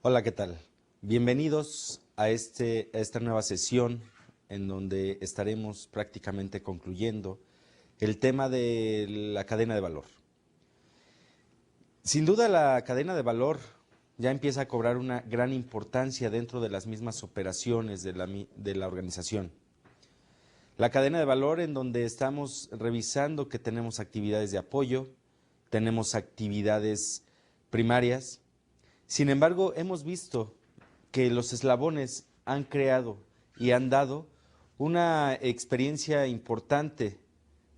Hola, ¿qué tal? Bienvenidos a esta nueva sesión en donde estaremos prácticamente concluyendo el tema de la cadena de valor. Sin duda la cadena de valor ya empieza a cobrar una gran importancia dentro de las mismas operaciones de la organización. La cadena de valor en donde estamos revisando que tenemos actividades de apoyo, tenemos actividades primarias. Sin embargo, hemos visto que los eslabones han creado y han dado una experiencia importante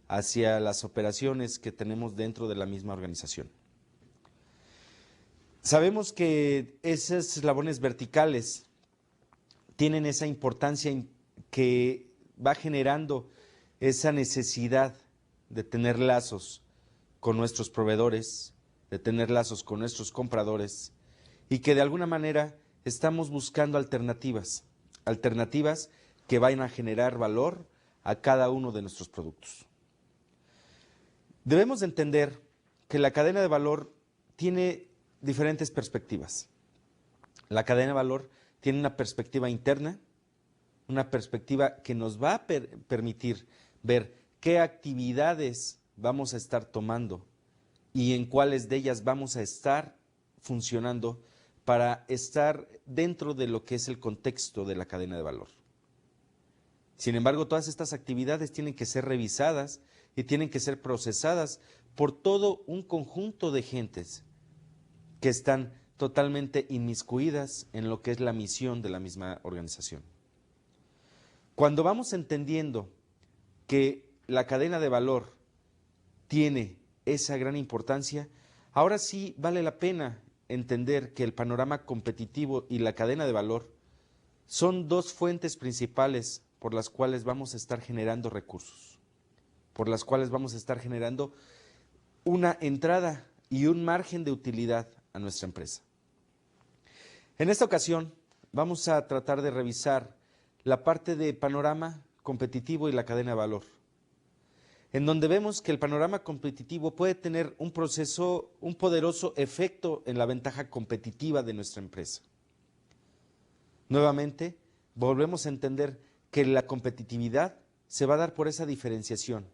hacia las operaciones que tenemos dentro de la misma organización. Sabemos que esos eslabones verticales tienen esa importancia que va generando esa necesidad de tener lazos con nuestros proveedores, de tener lazos con nuestros compradores y que de alguna manera estamos buscando alternativas que vayan a generar valor a cada uno de nuestros productos. Debemos de entender que la cadena de valor tiene diferentes perspectivas. La cadena de valor tiene una perspectiva interna, una perspectiva que nos va a permitir ver qué actividades vamos a estar tomando y en cuáles de ellas vamos a estar funcionando para estar dentro de lo que es el contexto de la cadena de valor. Sin embargo, todas estas actividades tienen que ser revisadas y tienen que ser procesadas por todo un conjunto de gentes que están totalmente inmiscuidas en lo que es la misión de la misma organización. Cuando vamos entendiendo que la cadena de valor tiene esa gran importancia, ahora sí vale la pena entender que el panorama competitivo y la cadena de valor son dos fuentes principales por las cuales vamos a estar generando recursos, por las cuales vamos a estar generando una entrada y un margen de utilidad a nuestra empresa. En esta ocasión vamos a tratar de revisar la parte de panorama competitivo y la cadena de valor, en donde vemos que el panorama competitivo puede tener un poderoso efecto en la ventaja competitiva de nuestra empresa. Nuevamente, volvemos a entender que la competitividad se va a dar por esa diferenciación.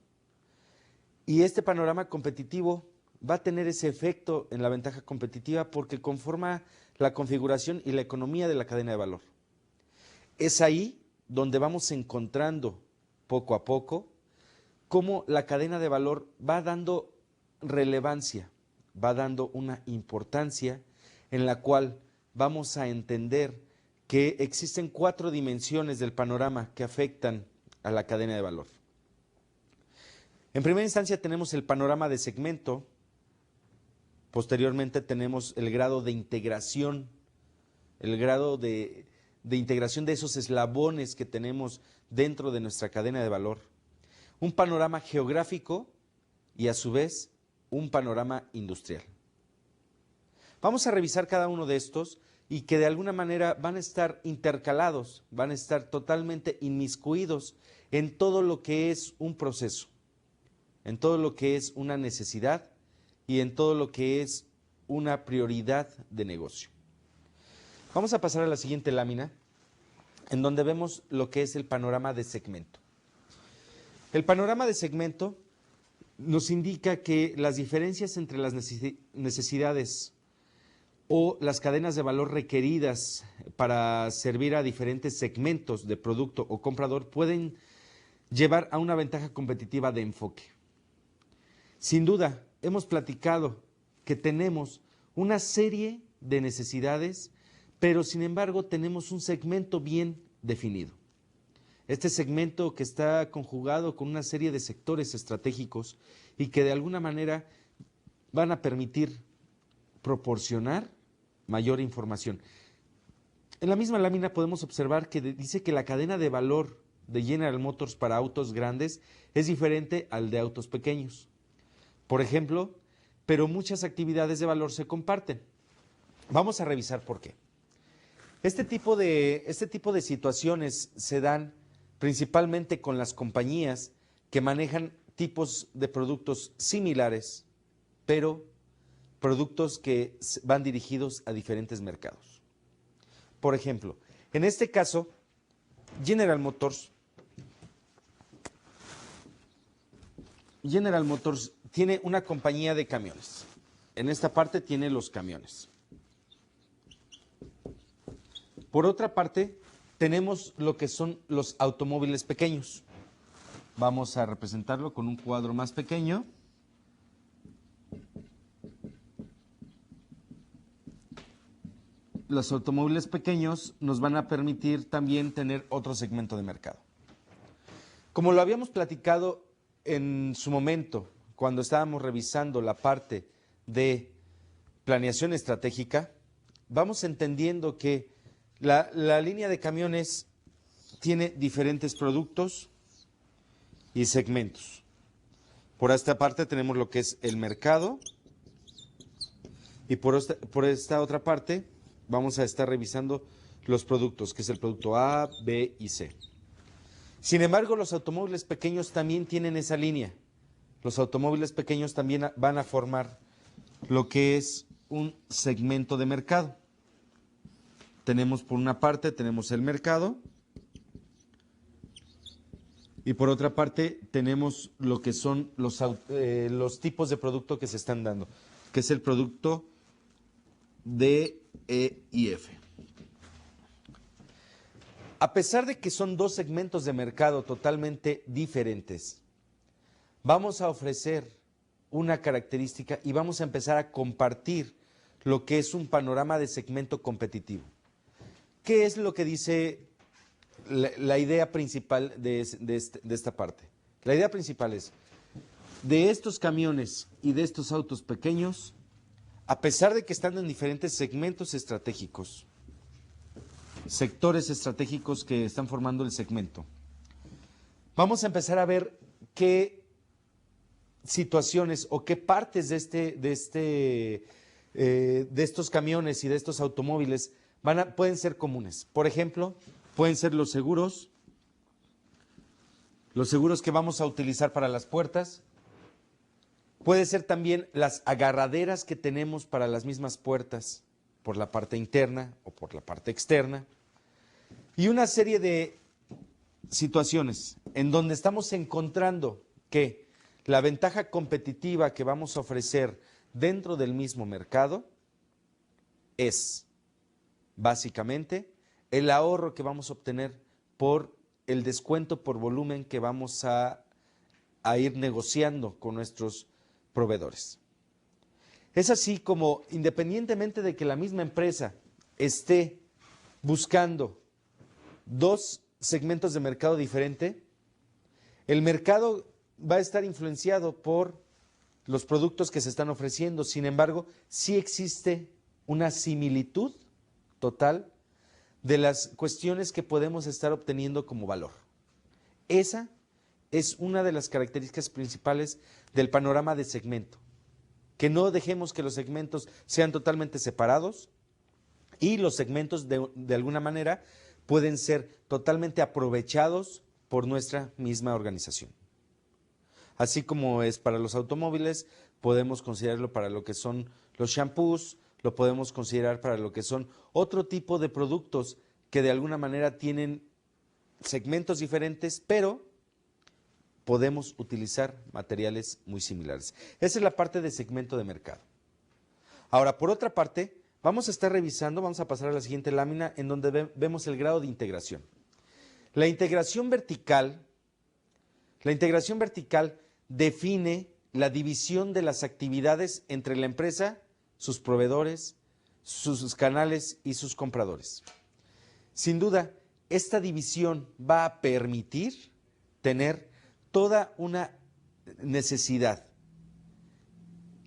Y este panorama competitivo va a tener ese efecto en la ventaja competitiva porque conforma la configuración y la economía de la cadena de valor. Es ahí donde vamos encontrando poco a poco cómo la cadena de valor va dando relevancia, va dando una importancia en la cual vamos a entender que existen 4 dimensiones del panorama que afectan a la cadena de valor. En primera instancia tenemos el panorama de segmento, posteriormente tenemos el grado de integración, el grado de integración de esos eslabones que tenemos dentro de nuestra cadena de valor, un panorama geográfico y a su vez un panorama industrial. Vamos a revisar cada uno de estos y que de alguna manera van a estar intercalados, van a estar totalmente inmiscuidos en todo lo que es un proceso, en todo lo que es una necesidad y en todo lo que es una prioridad de negocio. Vamos a pasar a la siguiente lámina, en donde vemos lo que es el panorama de segmento. El panorama de segmento nos indica que las diferencias entre las necesidades o las cadenas de valor requeridas para servir a diferentes segmentos de producto o comprador pueden llevar a una ventaja competitiva de enfoque. Sin duda, hemos platicado que tenemos una serie de necesidades, pero sin embargo tenemos un segmento bien definido. Este segmento que está conjugado con una serie de sectores estratégicos y que de alguna manera van a permitir proporcionar mayor información. En la misma lámina podemos observar que dice que la cadena de valor de General Motors para autos grandes es diferente al de autos pequeños. Por ejemplo, pero muchas actividades de valor se comparten. Vamos a revisar por qué. Este tipo de situaciones se dan principalmente con las compañías que manejan tipos de productos similares, pero productos que van dirigidos a diferentes mercados. Por ejemplo, en este caso, General Motors tiene una compañía de camiones. En esta parte tiene los camiones. Por otra parte, tenemos lo que son los automóviles pequeños. Vamos a representarlo con un cuadro más pequeño. Los automóviles pequeños nos van a permitir también tener otro segmento de mercado. Como lo habíamos platicado en su momento, cuando estábamos revisando la parte de planeación estratégica, vamos entendiendo que la línea de camiones tiene diferentes productos y segmentos. Por esta parte tenemos lo que es el mercado y por esta otra parte vamos a estar revisando los productos, que es el producto A, B y C. Sin embargo, los automóviles pequeños también tienen esa línea. Los automóviles pequeños también van a formar lo que es un segmento de mercado. Tenemos por una parte, tenemos el mercado y por otra parte tenemos lo que son los tipos de producto que se están dando, que es el producto D, E y F. A pesar de que son dos segmentos de mercado totalmente diferentes, vamos a ofrecer una característica y vamos a empezar a compartir lo que es un panorama de segmento competitivo. ¿Qué es lo que dice la idea principal de esta parte? La idea principal es, de estos camiones y de estos autos pequeños, a pesar de que están en diferentes segmentos estratégicos, sectores estratégicos que están formando el segmento, vamos a empezar a ver qué situaciones o qué partes de estos camiones y de estos automóviles pueden ser comunes. Por ejemplo, pueden ser los seguros que vamos a utilizar para las puertas. Puede ser también las agarraderas que tenemos para las mismas puertas, por la parte interna o por la parte externa. Y una serie de situaciones en donde estamos encontrando que la ventaja competitiva que vamos a ofrecer dentro del mismo mercado es, básicamente, el ahorro que vamos a obtener por el descuento por volumen que vamos a ir negociando con nuestros proveedores. Es así como, independientemente de que la misma empresa esté buscando dos segmentos de mercado diferente, el mercado va a estar influenciado por los productos que se están ofreciendo. Sin embargo, sí existe una similitud total de las cuestiones que podemos estar obteniendo como valor. Esa es una de las características principales del panorama de segmento. Que no dejemos que los segmentos sean totalmente separados y los segmentos de alguna manera pueden ser totalmente aprovechados por nuestra misma organización. Así como es para los automóviles, podemos considerarlo para lo que son los shampoos, lo podemos considerar para lo que son otro tipo de productos que de alguna manera tienen segmentos diferentes, pero podemos utilizar materiales muy similares. Esa es la parte de segmento de mercado. Ahora, por otra parte, vamos a estar revisando, vamos a pasar a la siguiente lámina en donde vemos el grado de integración. La integración vertical define la división de las actividades entre la empresa, sus proveedores, sus canales y sus compradores. Sin duda, esta división va a permitir tener toda una necesidad.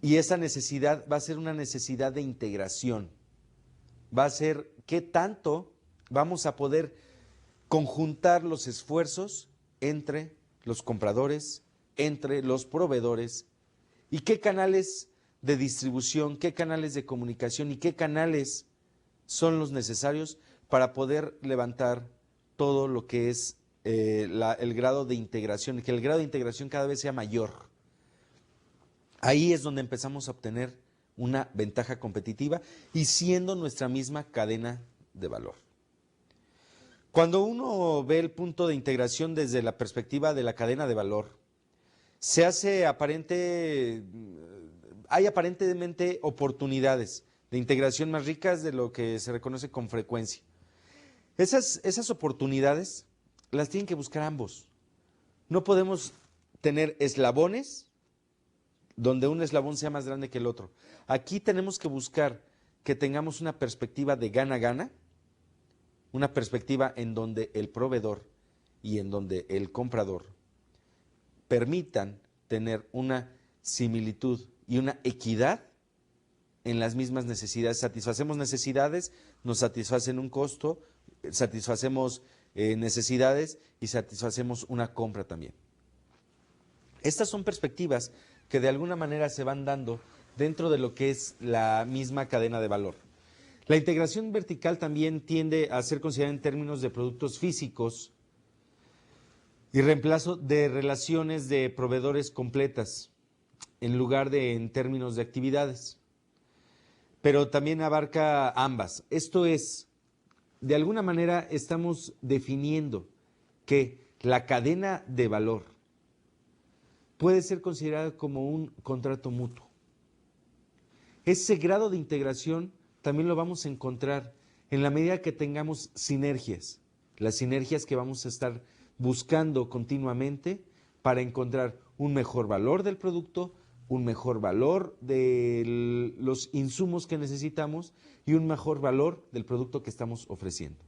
Y esa necesidad va a ser una necesidad de integración. Va a ser qué tanto vamos a poder conjuntar los esfuerzos entre los compradores, entre los proveedores y qué canales de distribución, qué canales de comunicación y qué canales son los necesarios para poder levantar todo lo que es el grado de integración, y que el grado de integración cada vez sea mayor. Ahí es donde empezamos a obtener una ventaja competitiva y siendo nuestra misma cadena de valor. Cuando uno ve el punto de integración desde la perspectiva de la cadena de valor, se hace hay aparentemente oportunidades de integración más ricas de lo que se reconoce con frecuencia. Esas oportunidades las tienen que buscar ambos. No podemos tener eslabones donde un eslabón sea más grande que el otro. Aquí tenemos que buscar que tengamos una perspectiva de gana-gana, una perspectiva en donde el proveedor y en donde el comprador permitan tener una similitud y una equidad en las mismas necesidades. Satisfacemos necesidades, nos satisfacen un costo, satisfacemos necesidades y satisfacemos una compra también. Estas son perspectivas que de alguna manera se van dando dentro de lo que es la misma cadena de valor. La integración vertical también tiende a ser considerada en términos de productos físicos y reemplazo de relaciones de proveedores completas en lugar de en términos de actividades. Pero también abarca ambas. Esto es, de alguna manera estamos definiendo que la cadena de valor puede ser considerada como un contrato mutuo. Ese grado de integración también lo vamos a encontrar en la medida que tengamos sinergias, las sinergias que vamos a estar buscando continuamente para encontrar un mejor valor del producto, un mejor valor de los insumos que necesitamos y un mejor valor del producto que estamos ofreciendo.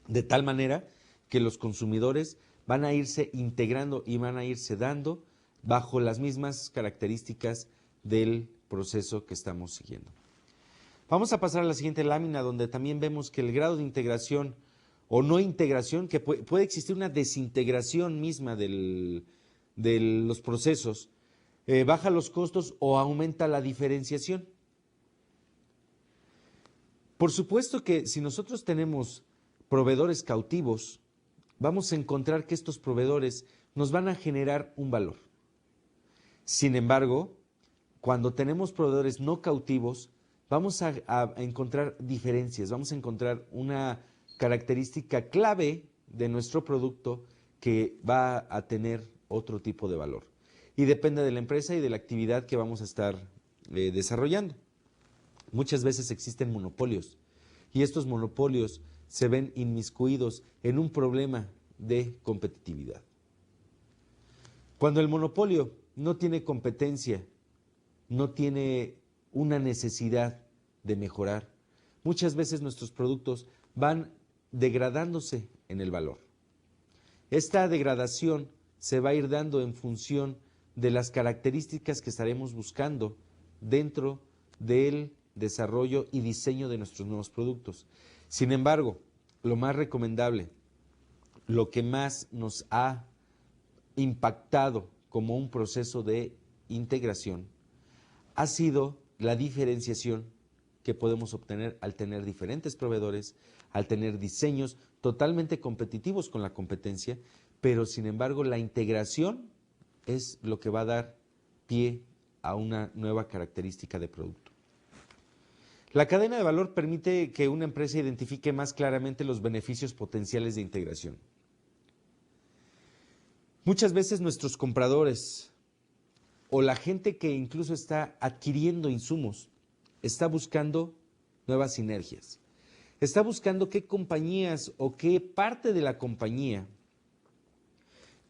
De tal manera que los consumidores van a irse integrando y van a irse dando bajo las mismas características del proceso que estamos siguiendo. Vamos a pasar a la siguiente lámina, donde también vemos que el grado de integración o no integración, que puede existir una desintegración misma de los procesos, baja los costos o aumenta la diferenciación. Por supuesto que si nosotros tenemos proveedores cautivos, vamos a encontrar que estos proveedores nos van a generar un valor. Sin embargo, cuando tenemos proveedores no cautivos, vamos a encontrar diferencias, vamos a encontrar una característica clave de nuestro producto que va a tener otro tipo de valor. Y depende de la empresa y de la actividad que vamos a estar desarrollando. Muchas veces existen monopolios y estos monopolios se ven inmiscuidos en un problema de competitividad. Cuando el monopolio no tiene competencia, no tiene una necesidad de mejorar, muchas veces nuestros productos van degradándose en el valor. Esta degradación se va a ir dando en función de las características que estaremos buscando dentro del desarrollo y diseño de nuestros nuevos productos. Sin embargo, lo más recomendable, lo que más nos ha impactado como un proceso de integración, ha sido la diferenciación que podemos obtener al tener diferentes proveedores, al tener diseños totalmente competitivos con la competencia, pero sin embargo la integración es lo que va a dar pie a una nueva característica de producto. La cadena de valor permite que una empresa identifique más claramente los beneficios potenciales de integración. Muchas veces nuestros compradores o la gente que incluso está adquiriendo insumos está buscando nuevas sinergias. Está buscando qué compañías o qué parte de la compañía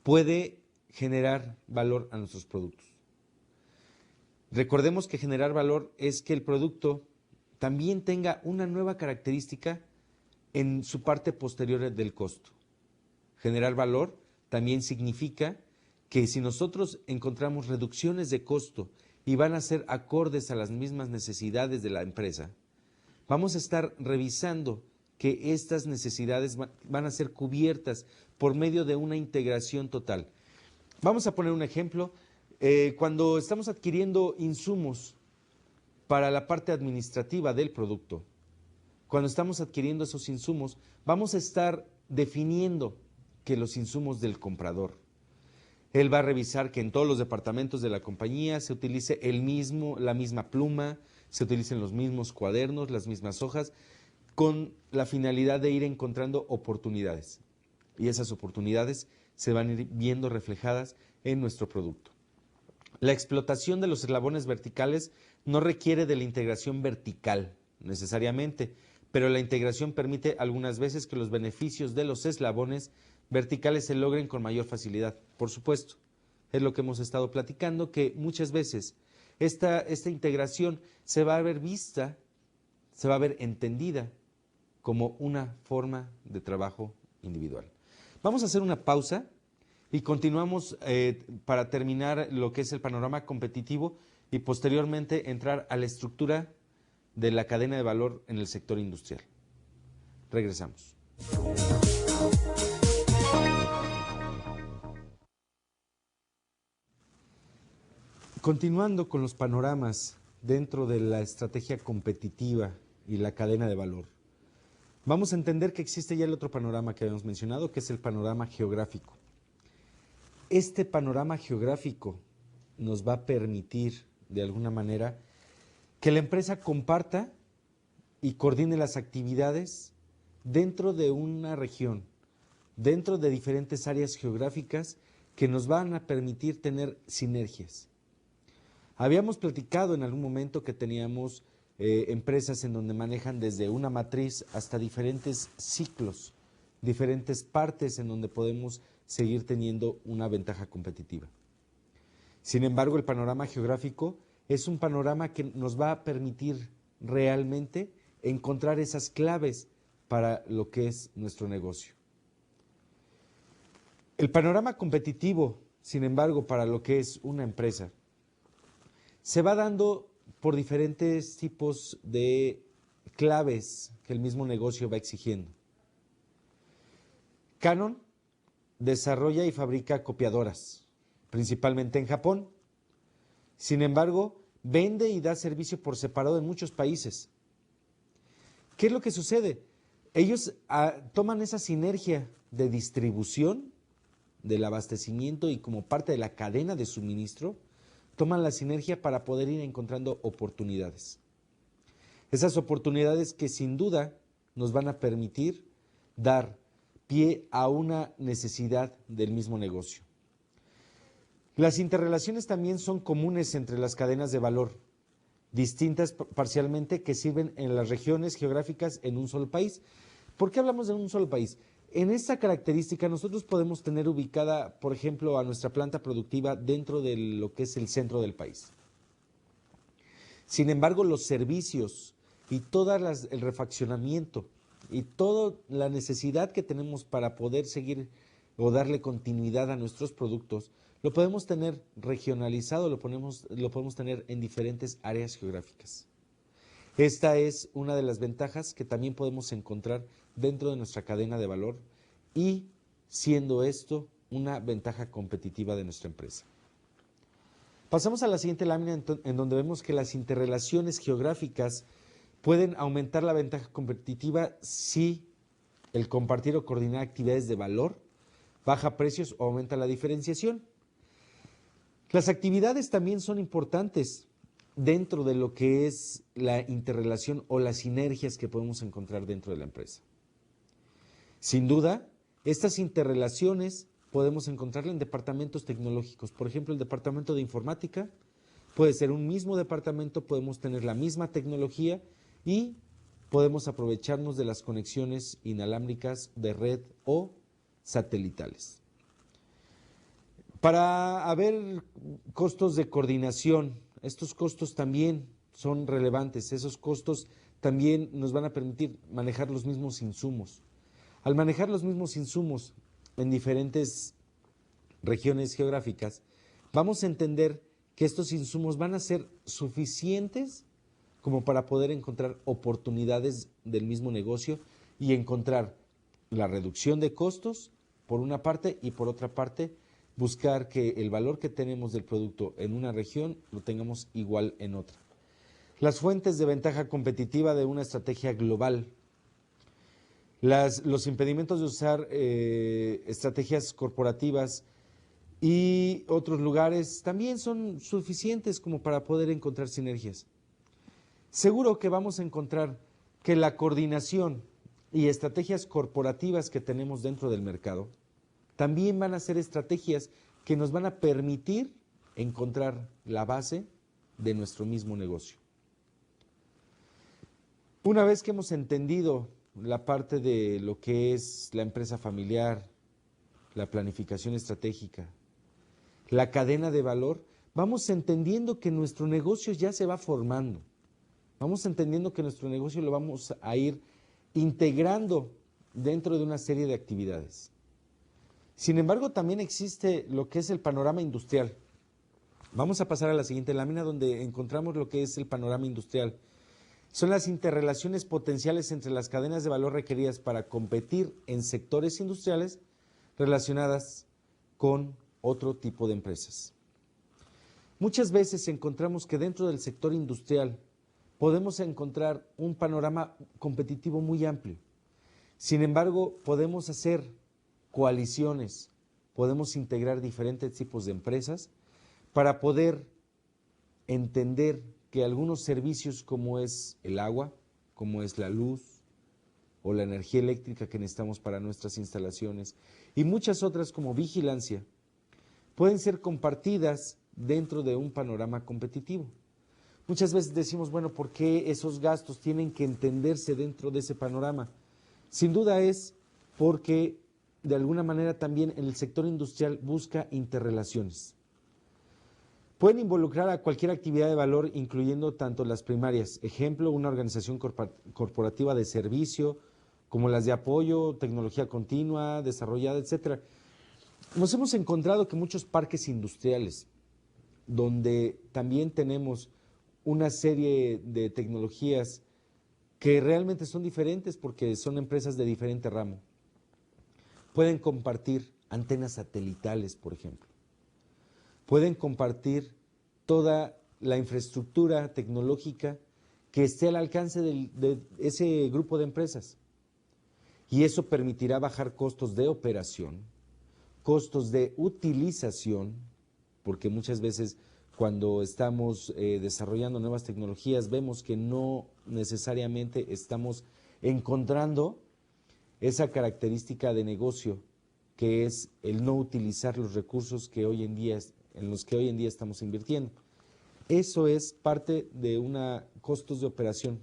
puede generar valor a nuestros productos. Recordemos que generar valor es que el producto también tenga una nueva característica en su parte posterior del costo. Generar valor también significa que si nosotros encontramos reducciones de costo y van a ser acordes a las mismas necesidades de la empresa, vamos a estar revisando que estas necesidades van a ser cubiertas por medio de una integración total. Vamos a poner un ejemplo. Cuando estamos adquiriendo insumos para la parte administrativa del producto, cuando estamos adquiriendo esos insumos, vamos a estar definiendo que los insumos del comprador. Él va a revisar que en todos los departamentos de la compañía se utilice la misma pluma, se utilicen los mismos cuadernos, las mismas hojas, con la finalidad de ir encontrando oportunidades. Y esas oportunidades se van a ir viendo reflejadas en nuestro producto. La explotación de los eslabones verticales no requiere de la integración vertical necesariamente, pero la integración permite algunas veces que los beneficios de los eslabones verticales se logren con mayor facilidad. Por supuesto, es lo que hemos estado platicando, que muchas veces esta integración se va a ver vista, se va a ver entendida como una forma de trabajo individual. Vamos a hacer una pausa y continuamos para terminar lo que es el panorama competitivo y posteriormente entrar a la estructura de la cadena de valor en el sector industrial. Regresamos. Continuando con los panoramas dentro de la estrategia competitiva y la cadena de valor, vamos a entender que existe ya el otro panorama que habíamos mencionado, que es el panorama geográfico. Este panorama geográfico nos va a permitir, de alguna manera, que la empresa comparta y coordine las actividades dentro de una región, dentro de diferentes áreas geográficas que nos van a permitir tener sinergias. Habíamos platicado en algún momento que teníamos empresas en donde manejan desde una matriz hasta diferentes ciclos, diferentes partes en donde podemos seguir teniendo una ventaja competitiva. Sin embargo, el panorama geográfico es un panorama que nos va a permitir realmente encontrar esas claves para lo que es nuestro negocio. El panorama competitivo, sin embargo, para lo que es una empresa, se va dando por diferentes tipos de claves que el mismo negocio va exigiendo. Canon desarrolla y fabrica copiadoras, principalmente en Japón. Sin embargo, vende y da servicio por separado en muchos países. ¿Qué es lo que sucede? Ellos toman esa sinergia de distribución, del abastecimiento y como parte de la cadena de suministro, toman la sinergia para poder ir encontrando oportunidades. Esas oportunidades que sin duda nos van a permitir dar pie a una necesidad del mismo negocio. Las interrelaciones también son comunes entre las cadenas de valor, distintas parcialmente que sirven en las regiones geográficas en un solo país. ¿Por qué hablamos de un solo país? En esta característica nosotros podemos tener ubicada, por ejemplo, a nuestra planta productiva dentro de lo que es el centro del país. Sin embargo, los servicios y todo el refaccionamiento y toda la necesidad que tenemos para poder seguir o darle continuidad a nuestros productos, lo podemos tener regionalizado, lo podemos tener en diferentes áreas geográficas. Esta es una de las ventajas que también podemos encontrar dentro de nuestra cadena de valor y siendo esto una ventaja competitiva de nuestra empresa. Pasamos a la siguiente lámina en donde vemos que las interrelaciones geográficas pueden aumentar la ventaja competitiva si el compartir o coordinar actividades de valor baja precios o aumenta la diferenciación. Las actividades también son importantes dentro de lo que es la interrelación o las sinergias que podemos encontrar dentro de la empresa. Sin duda, estas interrelaciones podemos encontrarlas en departamentos tecnológicos. Por ejemplo, el departamento de informática puede ser un mismo departamento, podemos tener la misma tecnología y podemos aprovecharnos de las conexiones inalámbricas de red o satelitales. Para haber costos de coordinación, estos costos también son relevantes, esos costos también nos van a permitir manejar los mismos insumos. Al manejar los mismos insumos en diferentes regiones geográficas, vamos a entender que estos insumos van a ser suficientes como para poder encontrar oportunidades del mismo negocio y encontrar la reducción de costos por una parte y por otra parte buscar que el valor que tenemos del producto en una región lo tengamos igual en otra. Las fuentes de ventaja competitiva de una estrategia global. Los impedimentos de usar estrategias corporativas y otros lugares también son suficientes como para poder encontrar sinergias. Seguro que vamos a encontrar que la coordinación y estrategias corporativas que tenemos dentro del mercado también van a ser estrategias que nos van a permitir encontrar la base de nuestro mismo negocio. Una vez que hemos entendido la parte de lo que es la empresa familiar, la planificación estratégica, la cadena de valor, vamos entendiendo que nuestro negocio ya se va formando. Vamos entendiendo que nuestro negocio lo vamos a ir integrando dentro de una serie de actividades. Sin embargo, también existe lo que es el panorama industrial. Vamos a pasar a la siguiente lámina donde encontramos lo que es el panorama industrial. Son las interrelaciones potenciales entre las cadenas de valor requeridas para competir en sectores industriales relacionadas con otro tipo de empresas. Muchas veces encontramos que dentro del sector industrial podemos encontrar un panorama competitivo muy amplio. Sin embargo, podemos hacer coaliciones, podemos integrar diferentes tipos de empresas para poder entender que algunos servicios como es el agua, como es la luz o la energía eléctrica que necesitamos para nuestras instalaciones y muchas otras como vigilancia, pueden ser compartidas dentro de un panorama competitivo. Muchas veces decimos, bueno, ¿por qué esos gastos tienen que entenderse dentro de ese panorama? Sin duda es porque de alguna manera también el sector industrial busca interrelaciones. Pueden involucrar a cualquier actividad de valor, incluyendo tanto las primarias, ejemplo, una organización corporativa de servicio, como las de apoyo, tecnología continua, desarrollada, etcétera. Nos hemos encontrado que muchos parques industriales, donde también tenemos una serie de tecnologías que realmente son diferentes porque son empresas de diferente ramo, pueden compartir antenas satelitales, por ejemplo. Pueden compartir toda la infraestructura tecnológica que esté al alcance de ese grupo de empresas. Y eso permitirá bajar costos de operación, costos de utilización, porque muchas veces cuando estamos desarrollando nuevas tecnologías vemos que no necesariamente estamos encontrando esa característica de negocio que es el no utilizar los recursos que hoy en día en los que hoy en día estamos invirtiendo. Eso es parte de costos de operación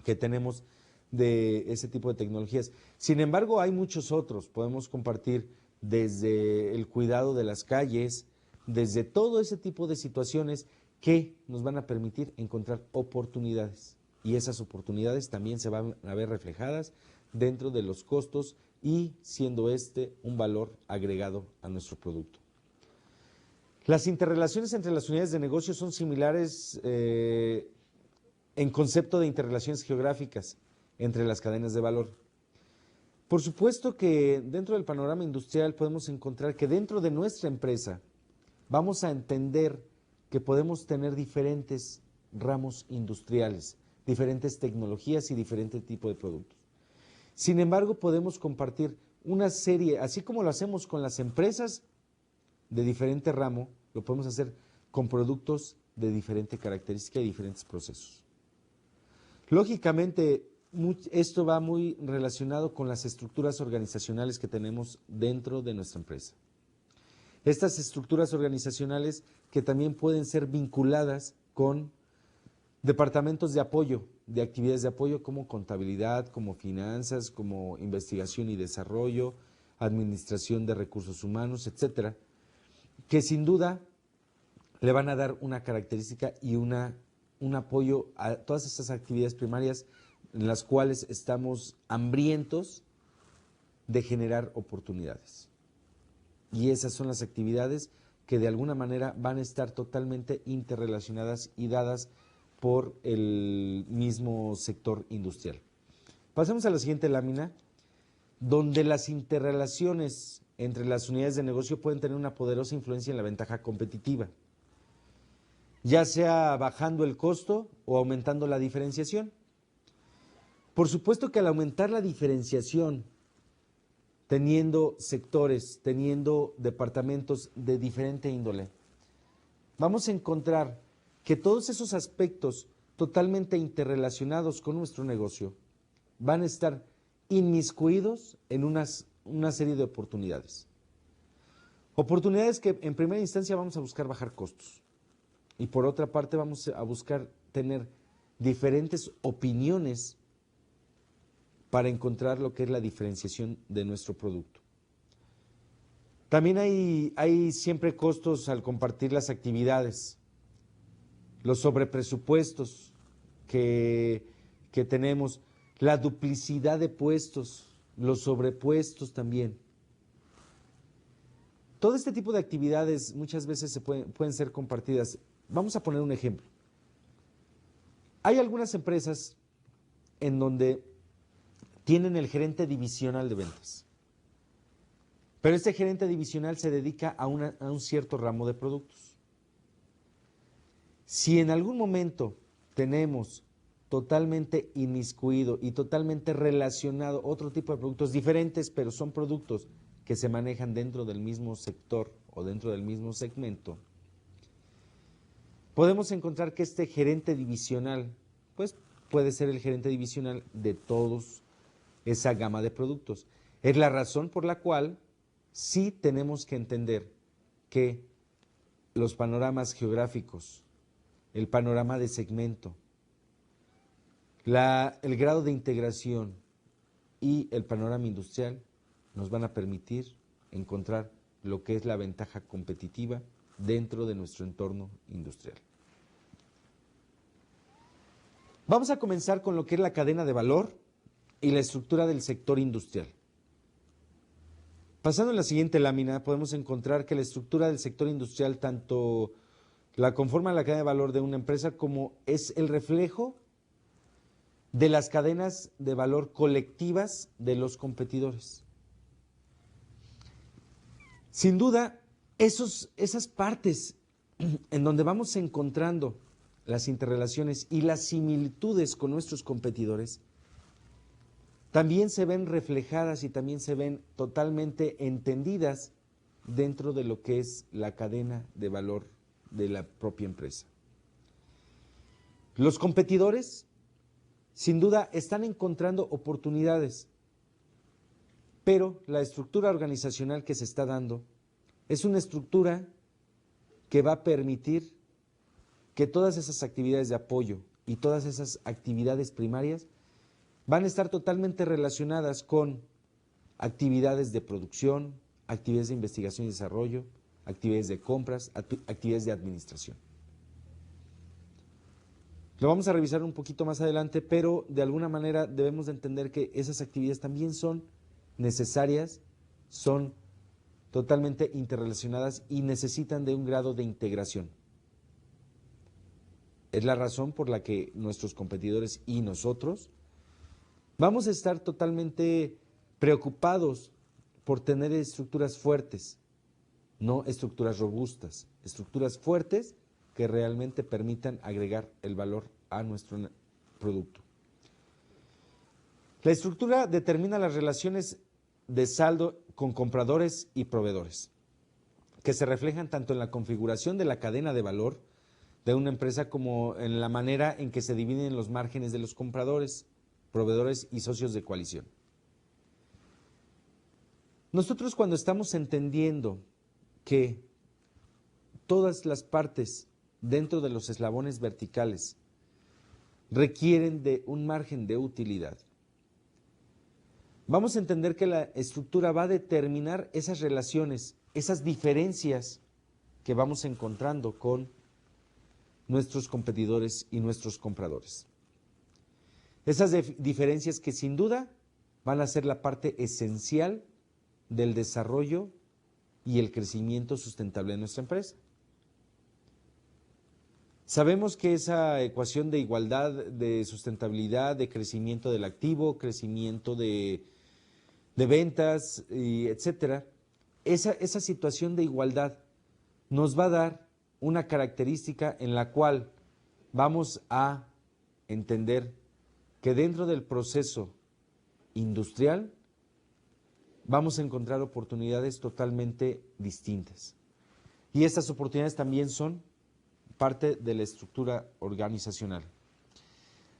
que tenemos de ese tipo de tecnologías. Sin embargo, hay muchos otros. Podemos compartir desde el cuidado de las calles, desde todo ese tipo de situaciones que nos van a permitir encontrar oportunidades. Y esas oportunidades también se van a ver reflejadas dentro de los costos y siendo este un valor agregado a nuestro producto. Las interrelaciones entre las unidades de negocio son similares en concepto de interrelaciones geográficas entre las cadenas de valor. Por supuesto que dentro del panorama industrial podemos encontrar que dentro de nuestra empresa vamos a entender que podemos tener diferentes ramos industriales, diferentes tecnologías y diferentes tipos de productos. Sin embargo, podemos compartir una serie, así como lo hacemos con las empresas de diferente ramo, lo podemos hacer con productos de diferente característica y diferentes procesos. Lógicamente, esto va muy relacionado con las estructuras organizacionales que tenemos dentro de nuestra empresa. Estas estructuras organizacionales que también pueden ser vinculadas con departamentos de apoyo, de actividades de apoyo como contabilidad, como finanzas, como investigación y desarrollo, administración de recursos humanos, etcétera, que sin duda le van a dar una característica y un apoyo a todas estas actividades primarias en las cuales estamos hambrientos de generar oportunidades. Y esas son las actividades que de alguna manera van a estar totalmente interrelacionadas y dadas por el mismo sector industrial. Pasemos a la siguiente lámina, donde las interrelaciones entre las unidades de negocio pueden tener una poderosa influencia en la ventaja competitiva, ya sea bajando el costo o aumentando la diferenciación. Por supuesto que al aumentar la diferenciación, teniendo sectores, teniendo departamentos de diferente índole, vamos a encontrar que todos esos aspectos totalmente interrelacionados con nuestro negocio, van a estar inmiscuidos en una serie de oportunidades. Oportunidades que en primera instancia vamos a buscar bajar costos y por otra parte vamos a buscar tener diferentes opiniones para encontrar lo que es la diferenciación de nuestro producto. También hay siempre costos al compartir las actividades, los sobrepresupuestos que tenemos, la duplicidad de puestos, los sobrepuestos también. Todo este tipo de actividades muchas veces pueden ser compartidas. Vamos a poner un ejemplo. Hay algunas empresas en donde tienen el gerente divisional de ventas. Pero este gerente divisional se dedica a un cierto ramo de productos. Si en algún momento tenemos totalmente inmiscuido y totalmente relacionado otro tipo de productos diferentes, pero son productos que se manejan dentro del mismo sector o dentro del mismo segmento, podemos encontrar que este gerente divisional, pues puede ser el gerente divisional de todos esa gama de productos. Es la razón por la cual sí tenemos que entender que los panoramas geográficos, el panorama de segmento, el grado de integración y el panorama industrial nos van a permitir encontrar lo que es la ventaja competitiva dentro de nuestro entorno industrial. Vamos a comenzar con lo que es la cadena de valor y la estructura del sector industrial. Pasando en la siguiente lámina, podemos encontrar que la estructura del sector industrial tanto la conforma la cadena de valor de una empresa como es el reflejo de las cadenas de valor colectivas de los competidores. Sin duda, esas partes en donde vamos encontrando las interrelaciones y las similitudes con nuestros competidores, también se ven reflejadas y también se ven totalmente entendidas dentro de lo que es la cadena de valor de la propia empresa. Los competidores, sin duda, están encontrando oportunidades, pero la estructura organizacional que se está dando es una estructura que va a permitir que todas esas actividades de apoyo y todas esas actividades primarias van a estar totalmente relacionadas con actividades de producción, actividades de investigación y desarrollo, actividades de compras, actividades de administración. Lo vamos a revisar un poquito más adelante, pero de alguna manera debemos de entender que esas actividades también son necesarias, son totalmente interrelacionadas y necesitan de un grado de integración. Es la razón por la que nuestros competidores y nosotros vamos a estar totalmente preocupados por tener estructuras fuertes, no estructuras robustas, estructuras fuertes que realmente permitan agregar el valor a nuestro producto. La estructura determina las relaciones de saldo con compradores y proveedores, que se reflejan tanto en la configuración de la cadena de valor de una empresa como en la manera en que se dividen los márgenes de los compradores, proveedores y socios de coalición. Nosotros cuando estamos entendiendo que todas las partes dentro de los eslabones verticales requieren de un margen de utilidad, vamos a entender que la estructura va a determinar esas relaciones, esas diferencias que vamos encontrando con nuestros competidores y nuestros compradores. Esas diferencias que sin duda van a ser la parte esencial del desarrollo y el crecimiento sustentable de nuestra empresa. Sabemos que esa ecuación de igualdad, de sustentabilidad, de crecimiento del activo, crecimiento de ventas, etcétera, esa situación de igualdad nos va a dar una característica en la cual vamos a entender que dentro del proceso industrial vamos a encontrar oportunidades totalmente distintas. Y estas oportunidades también son parte de la estructura organizacional.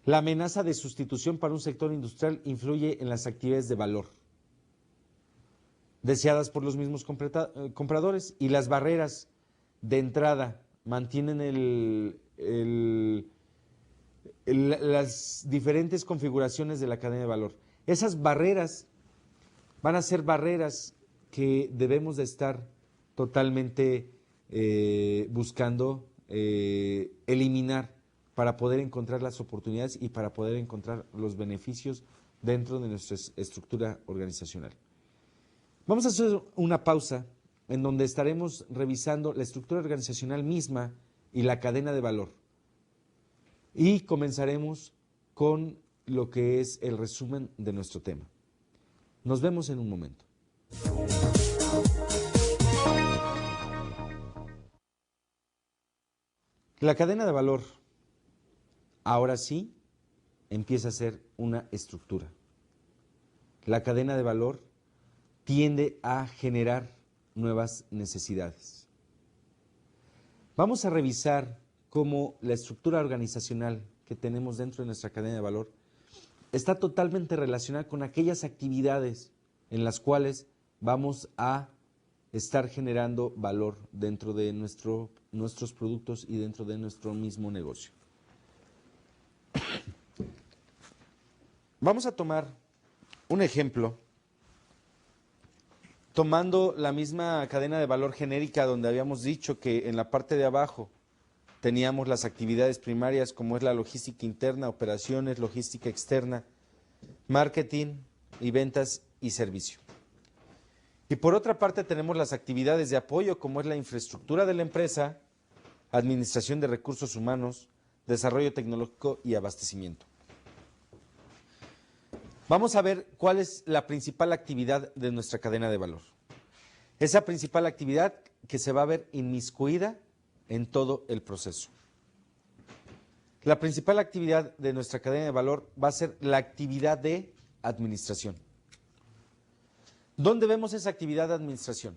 La amenaza de sustitución para un sector industrial influye en las actividades de valor deseadas por los mismos compradores, y las barreras de entrada mantienen las diferentes configuraciones de la cadena de valor. Esas barreras van a ser barreras que debemos de estar totalmente buscando eliminar para poder encontrar las oportunidades y para poder encontrar los beneficios dentro de nuestra estructura organizacional. Vamos a hacer una pausa en donde estaremos revisando la estructura organizacional misma y la cadena de valor. Y comenzaremos con lo que es el resumen de nuestro tema. Nos vemos en un momento. La cadena de valor, ahora sí, empieza a ser una estructura. La cadena de valor tiende a generar nuevas necesidades. Vamos a revisar cómo la estructura organizacional que tenemos dentro de nuestra cadena de valor está totalmente relacionada con aquellas actividades en las cuales vamos a estar generando valor dentro de nuestros productos y dentro de nuestro mismo negocio. Vamos a tomar un ejemplo tomando la misma cadena de valor genérica donde habíamos dicho que en la parte de abajo teníamos las actividades primarias como es la logística interna, operaciones, logística externa, marketing y ventas y servicio. Y por otra parte tenemos las actividades de apoyo como es la infraestructura de la empresa, administración de recursos humanos, desarrollo tecnológico y abastecimiento. Vamos a ver cuál es la principal actividad de nuestra cadena de valor. Esa principal actividad que se va a ver inmiscuida en todo el proceso. La principal actividad de nuestra cadena de valor va a ser la actividad de administración. ¿Dónde vemos esa actividad de administración?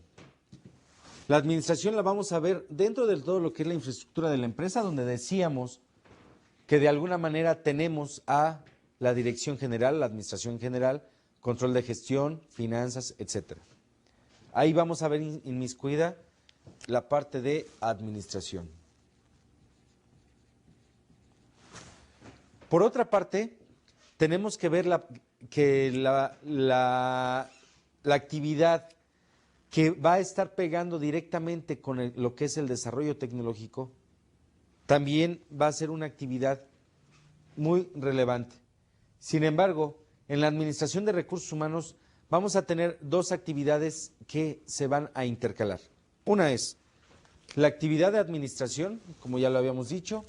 La administración la vamos a ver dentro de todo lo que es la infraestructura de la empresa, donde decíamos que de alguna manera tenemos a la dirección general, la administración general, control de gestión, finanzas, etcétera. Ahí vamos a ver inmiscuida la parte de administración. Por otra parte, tenemos que ver la actividad que va a estar pegando directamente con lo que es el desarrollo tecnológico, también va a ser una actividad muy relevante. Sin embargo, en la administración de recursos humanos vamos a tener dos actividades que se van a intercalar. Una es la actividad de administración, como ya lo habíamos dicho,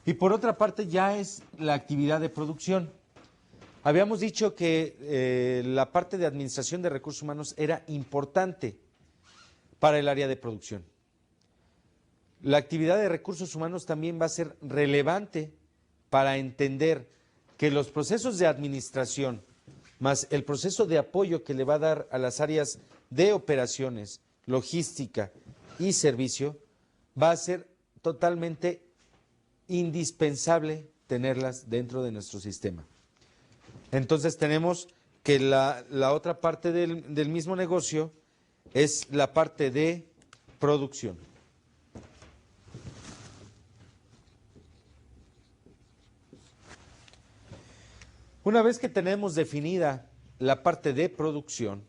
y por otra parte ya es la actividad de producción. Habíamos dicho que la parte de administración de recursos humanos era importante para el área de producción. La actividad de recursos humanos también va a ser relevante para entender que los procesos de administración más el proceso de apoyo que le va a dar a las áreas de operaciones, logística y servicio, va a ser totalmente indispensable tenerlas dentro de nuestro sistema. Entonces tenemos que la otra parte del mismo negocio es la parte de producción. Una vez que tenemos definida la parte de producción,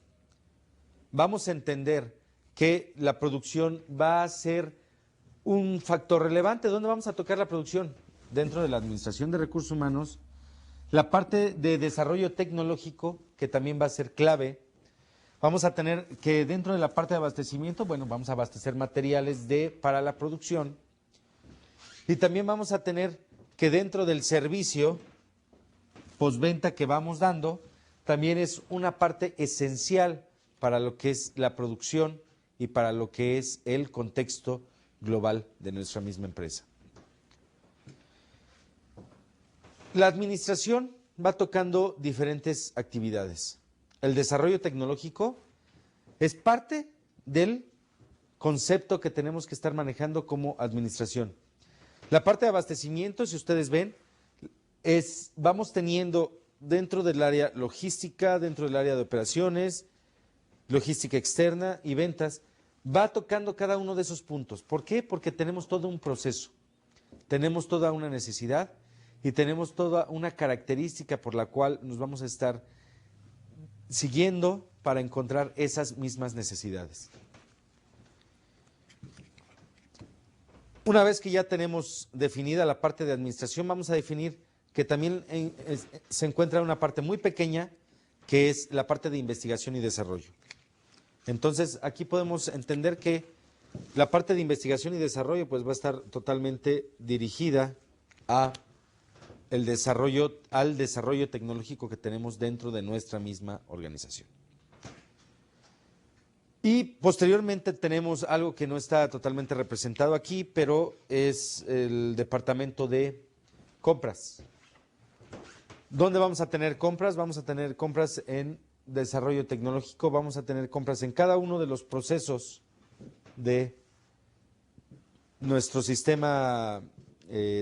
vamos a entender que la producción va a ser un factor relevante. ¿Dónde vamos a tocar la producción? Dentro de la administración de recursos humanos, la parte de desarrollo tecnológico, que también va a ser clave. Vamos a tener que dentro de la parte de abastecimiento, bueno, vamos a abastecer materiales para la producción. Y también vamos a tener que dentro del servicio postventa que vamos dando, también es una parte esencial para lo que es la producción y para lo que es el contexto global de nuestra misma empresa. La administración va tocando diferentes actividades. El desarrollo tecnológico es parte del concepto que tenemos que estar manejando como administración. La parte de abastecimiento, si ustedes ven, vamos teniendo dentro del área logística, dentro del área de operaciones, logística externa y ventas, va tocando cada uno de esos puntos. ¿Por qué? Porque tenemos todo un proceso, tenemos toda una necesidad y tenemos toda una característica por la cual nos vamos a estar siguiendo para encontrar esas mismas necesidades. Una vez que ya tenemos definida la parte de administración, vamos a definir que también se encuentra una parte muy pequeña, que es la parte de investigación y desarrollo. Entonces, aquí podemos entender que la parte de investigación y desarrollo pues va a estar totalmente dirigida al desarrollo tecnológico que tenemos dentro de nuestra misma organización. Y posteriormente tenemos algo que no está totalmente representado aquí, pero es el departamento de compras. ¿Dónde vamos a tener compras? Vamos a tener compras en desarrollo tecnológico, vamos a tener compras en cada uno de los procesos de nuestro sistema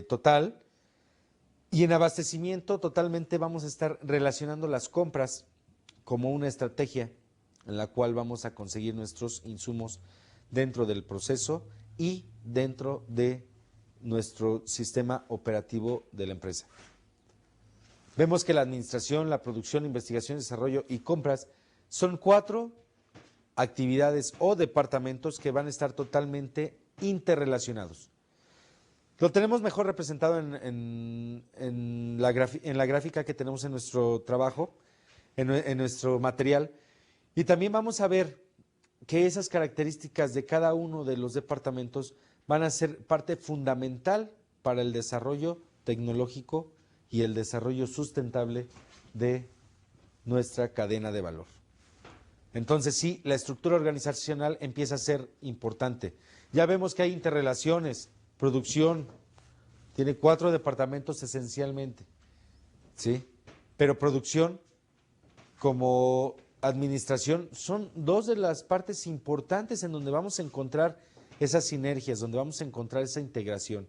total, y en abastecimiento totalmente vamos a estar relacionando las compras como una estrategia en la cual vamos a conseguir nuestros insumos dentro del proceso y dentro de nuestro sistema operativo de la empresa. Vemos que la administración, la producción, investigación, desarrollo y compras son 4 actividades o departamentos que van a estar totalmente interrelacionados. Lo tenemos mejor representado en la gráfica que tenemos en nuestro trabajo, en nuestro material. Y también vamos a ver que esas características de cada uno de los departamentos van a ser parte fundamental para el desarrollo tecnológico y el desarrollo sustentable de nuestra cadena de valor. Entonces sí, la estructura organizacional empieza a ser importante. Ya vemos que hay interrelaciones, producción, tiene 4 departamentos esencialmente, ¿sí? Pero producción como administración son 2 de las partes importantes en donde vamos a encontrar esas sinergias, donde vamos a encontrar esa integración.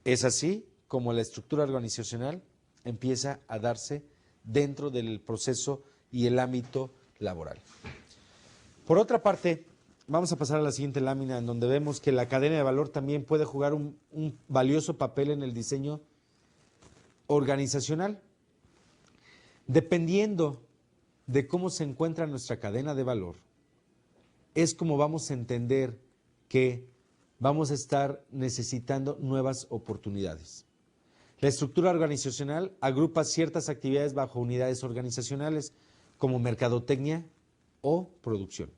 Es así como la estructura organizacional empieza a darse dentro del proceso y el ámbito laboral. Por otra parte, vamos a pasar a la siguiente lámina, en donde vemos que la cadena de valor también puede jugar un valioso papel en el diseño organizacional. Dependiendo de cómo se encuentra nuestra cadena de valor, es como vamos a entender que vamos a estar necesitando nuevas oportunidades. La estructura organizacional agrupa ciertas actividades bajo unidades organizacionales como mercadotecnia o producción.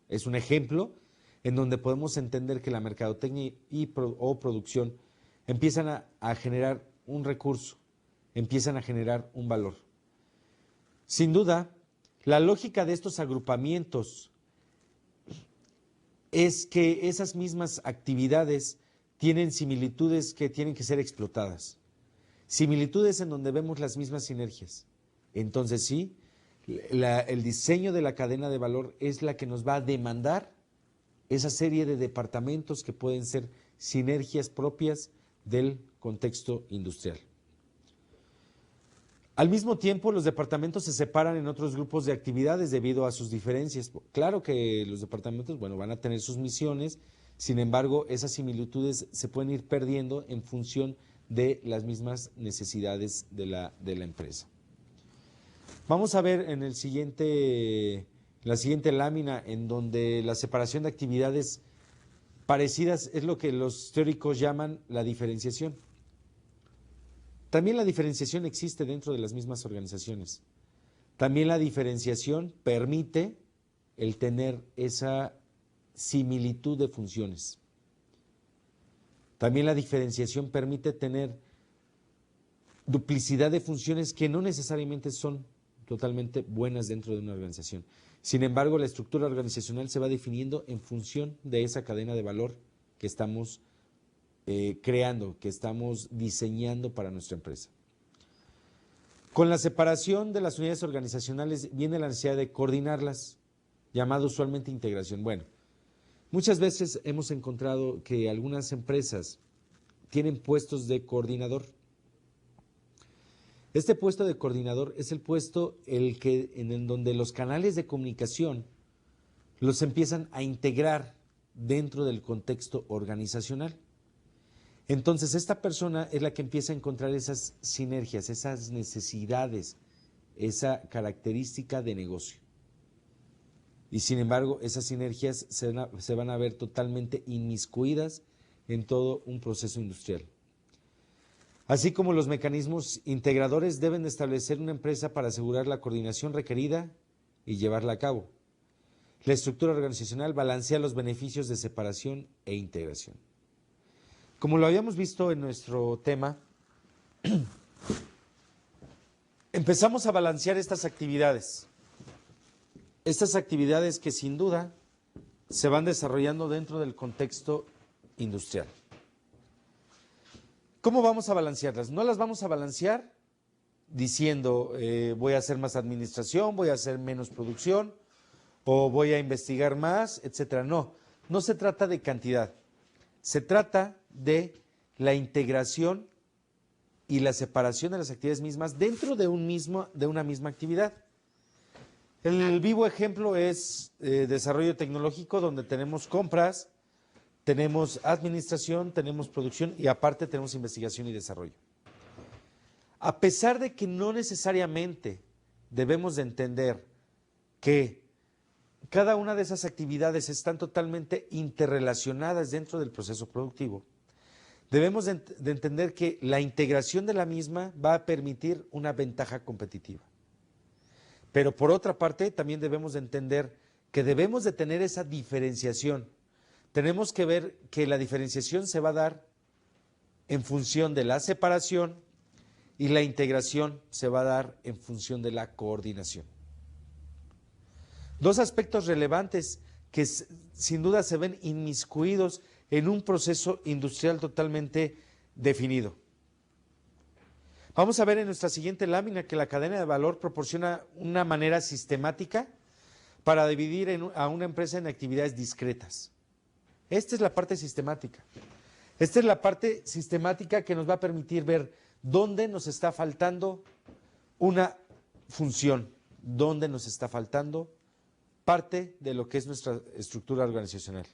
Es un ejemplo en donde podemos entender que la mercadotecnia o producción empiezan a generar un recurso, empiezan a generar un valor. Sin duda, la lógica de estos agrupamientos es que esas mismas actividades tienen similitudes que tienen que ser explotadas. Similitudes en donde vemos las mismas sinergias. Entonces sí, el diseño de la cadena de valor es la que nos va a demandar esa serie de departamentos que pueden ser sinergias propias del contexto industrial. Al mismo tiempo, los departamentos se separan en otros grupos de actividades debido a sus diferencias. Claro que los departamentos, bueno, van a tener sus misiones, sin embargo, esas similitudes se pueden ir perdiendo en función de las mismas necesidades de la empresa. Vamos a ver en la siguiente lámina, en donde la separación de actividades parecidas es lo que los teóricos llaman la diferenciación. También la diferenciación existe dentro de las mismas organizaciones. También la diferenciación permite el tener esa similitud de funciones. También la diferenciación permite tener duplicidad de funciones que no necesariamente son totalmente buenas dentro de una organización. Sin embargo, la estructura organizacional se va definiendo en función de esa cadena de valor que estamos creando, que estamos diseñando para nuestra empresa. Con la separación de las unidades organizacionales viene la necesidad de coordinarlas, llamada usualmente integración. Bueno, muchas veces hemos encontrado que algunas empresas tienen puestos de coordinador. Este puesto de coordinador es el puesto en donde los canales de comunicación los empiezan a integrar dentro del contexto organizacional. Entonces, esta persona es la que empieza a encontrar esas sinergias, esas necesidades, esa característica de negocio. Y sin embargo, esas sinergias se van a ver totalmente inmiscuidas en todo un proceso industrial. Así como los mecanismos integradores deben establecer una empresa para asegurar la coordinación requerida y llevarla a cabo. La estructura organizacional balancea los beneficios de separación e integración. Como lo habíamos visto en nuestro tema, empezamos a balancear estas actividades que sin duda se van desarrollando dentro del contexto industrial. ¿Cómo vamos a balancearlas? No las vamos a balancear diciendo voy a hacer más administración, voy a hacer menos producción o voy a investigar más, etcétera. No, no se trata de cantidad, se trata de la integración y la separación de las actividades mismas dentro de una misma actividad. El vivo ejemplo es desarrollo tecnológico, donde tenemos compras, tenemos administración, tenemos producción y aparte tenemos investigación y desarrollo. A pesar de que no necesariamente debemos de entender que cada una de esas actividades están totalmente interrelacionadas dentro del proceso productivo, debemos de entender que la integración de la misma va a permitir una ventaja competitiva. Pero por otra parte, también debemos de entender que debemos de tener esa diferenciación. Tenemos que ver que la diferenciación se va a dar en función de la separación y la integración se va a dar en función de la coordinación. Dos aspectos relevantes que sin duda se ven inmiscuidos en un proceso industrial totalmente definido. Vamos a ver en nuestra siguiente lámina que la cadena de valor proporciona una manera sistemática para dividir a una empresa en actividades discretas. Esta es la parte sistemática. Esta es la parte sistemática que nos va a permitir ver dónde nos está faltando una función, dónde nos está faltando parte de lo que es nuestra estructura organizacional.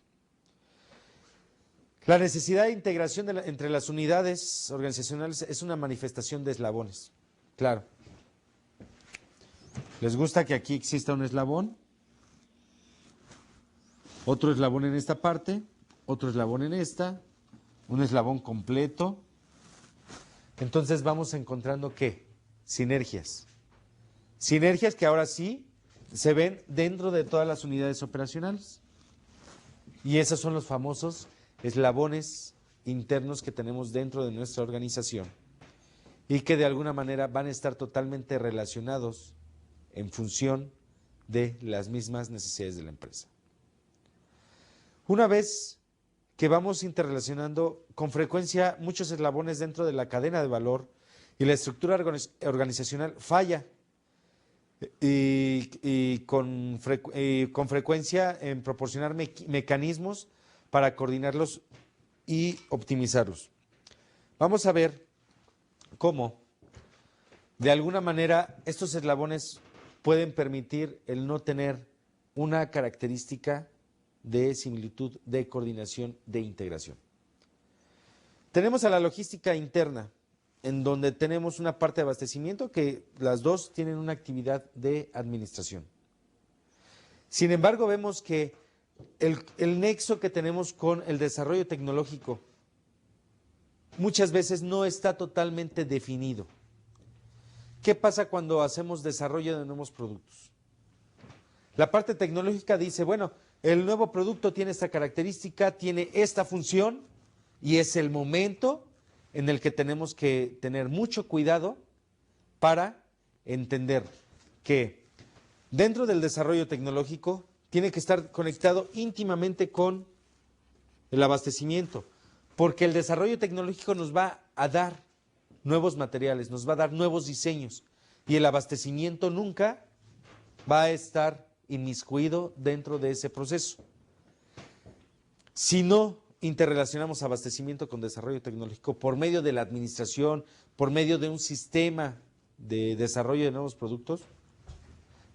La necesidad de integración entre las unidades organizacionales es una manifestación de eslabones. Claro. ¿Les gusta que aquí exista un eslabón? Otro eslabón en esta parte, otro eslabón en esta, un eslabón completo. Entonces vamos encontrando ¿qué? Sinergias. Sinergias que ahora sí se ven dentro de todas las unidades operacionales. Y esos son los famosos eslabones internos que tenemos dentro de nuestra organización y que de alguna manera van a estar totalmente relacionados en función de las mismas necesidades de la empresa. Una vez que vamos interrelacionando con frecuencia muchos eslabones dentro de la cadena de valor y la estructura organizacional falla y con frecuencia en proporcionar mecanismos para coordinarlos y optimizarlos. Vamos a ver cómo, de alguna manera, estos eslabones pueden permitir el no tener una característica de similitud, de coordinación, de integración. Tenemos a la logística interna, en donde tenemos una parte de abastecimiento que las dos tienen una actividad de administración. Sin embargo, vemos que el nexo que tenemos con el desarrollo tecnológico muchas veces no está totalmente definido. ¿Qué pasa cuando hacemos desarrollo de nuevos productos? La parte tecnológica dice, bueno, el nuevo producto tiene esta característica, tiene esta función y es el momento en el que tenemos que tener mucho cuidado para entender que dentro del desarrollo tecnológico tiene que estar conectado íntimamente con el abastecimiento, porque el desarrollo tecnológico nos va a dar nuevos materiales, nos va a dar nuevos diseños y el abastecimiento nunca va a estar inmiscuido dentro de ese proceso. Si no interrelacionamos abastecimiento con desarrollo tecnológico por medio de la administración, por medio de un sistema de desarrollo de nuevos productos,